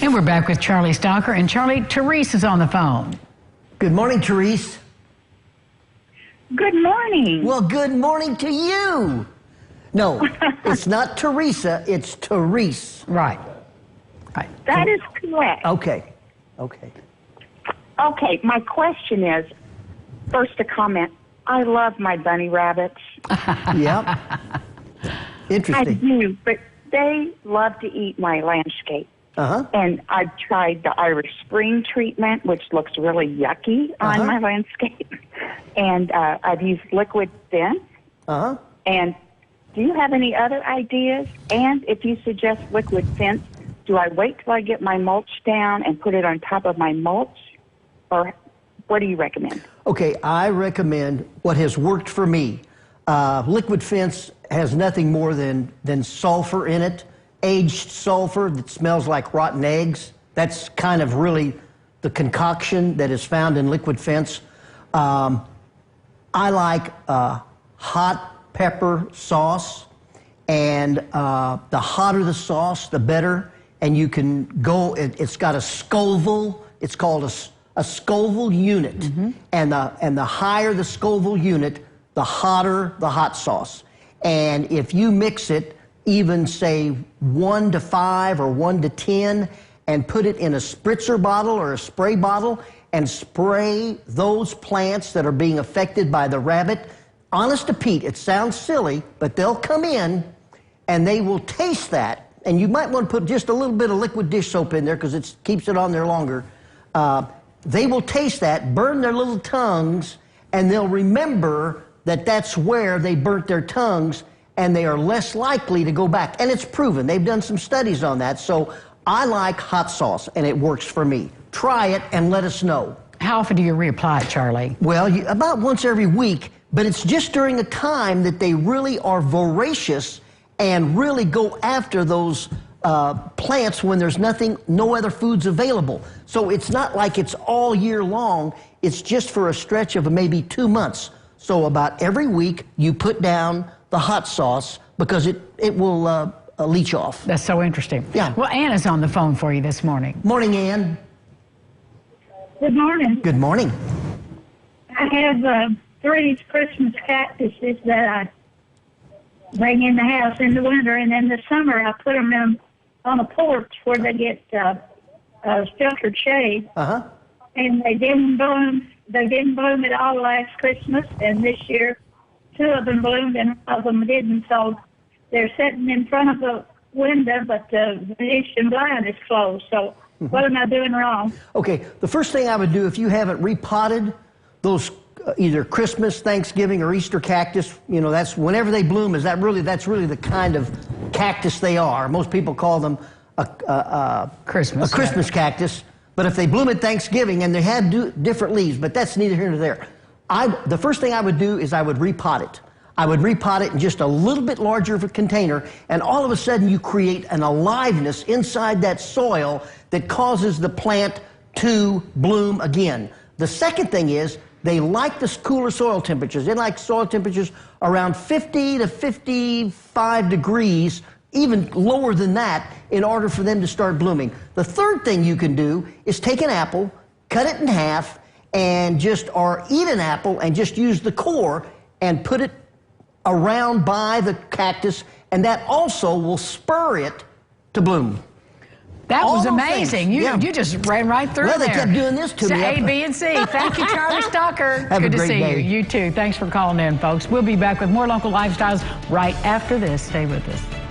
And we're back with Charlie Stalker. And Charlie, Therese is on the phone. Good morning, Therese. Good morning. Well, good morning to you. No, it's not Teresa, it's Therese. Right. That is correct. Okay. Okay, my question is, first a comment. I love my bunny rabbits. Yep. Interesting. I do, but they love to eat my landscape. And I've tried the Irish Spring treatment, which looks really yucky on my landscape. And I've used liquid fence. And do you have any other ideas? And if you suggest liquid fence, do I wait till I get my mulch down and put it on top of my mulch? Or what do you recommend? Okay, I recommend what has worked for me. Liquid fence has nothing more than sulfur in it, aged sulfur that smells like rotten eggs. That's kind of really the concoction that is found in liquid fence. I like hot pepper sauce, and the hotter the sauce, the better. And you can go, it's got a Scoville, it's called a Scoville unit. And the higher the Scoville unit, the hotter the hot sauce. And if you mix it, even say 1 to 5 or 1 to 10, and put it in a spritzer bottle or a spray bottle and spray those plants that are being affected by the rabbit, honest to Pete, it sounds silly, but they'll come in and they will taste that. And you might want to put just a little bit of liquid dish soap in there because it keeps it on there longer. They will taste that, burn their little tongues, and they'll remember that that's where they burnt their tongues, and they are less likely to go back. And it's proven. They've done some studies on that. So I like hot sauce, and it works for me. Try it and let us know. How often do you reapply it, Charlie? Well, about once every week, but it's just during a time that they really are voracious and really go after those plants when there's no other foods available. So it's not like it's all year long. It's just for a stretch of maybe 2 months. So about every week you put down the hot sauce because it will leach off. That's so interesting. Yeah. Well, Ann is on the phone for you this morning. Morning, Ann. Good morning. Good morning. I have 3 Christmas cactuses that I bring in the house in the winter, and in the summer I put them on a porch where they get sheltered shade. And they didn't bloom. They didn't bloom at all last Christmas, and this year 2 of them bloomed and 1 of them didn't. So they're sitting in front of the window, but the Venetian blind is closed. So what am I doing wrong? Okay, the first thing I would do if you haven't repotted those either Christmas, Thanksgiving, or Easter cactus, you know, that's whenever they bloom, that's really the kind of cactus they are. Most people call them a Christmas cactus. But if they bloom at Thanksgiving, and they have different leaves, but that's neither here nor there. The first thing I would do is I would repot it. I would repot it in just a little bit larger of a container, and all of a sudden you create an aliveness inside that soil that causes the plant to bloom again. The second thing is, they like the cooler soil temperatures. They like soil temperatures around 50 to 55 degrees, even lower than that, in order for them to start blooming. The third thing you can do is take an apple, cut it in half, and or eat an apple and just use the core and put it around by the cactus, and that also will spur it to bloom. That was amazing. You just ran right through there. Well, they kept doing this to me. A, B, and C. Thank you, Charlie Stalker. Have Good a to great see day. you. You too. Thanks for calling in, folks. We'll be back with more local lifestyles right after this. Stay with us.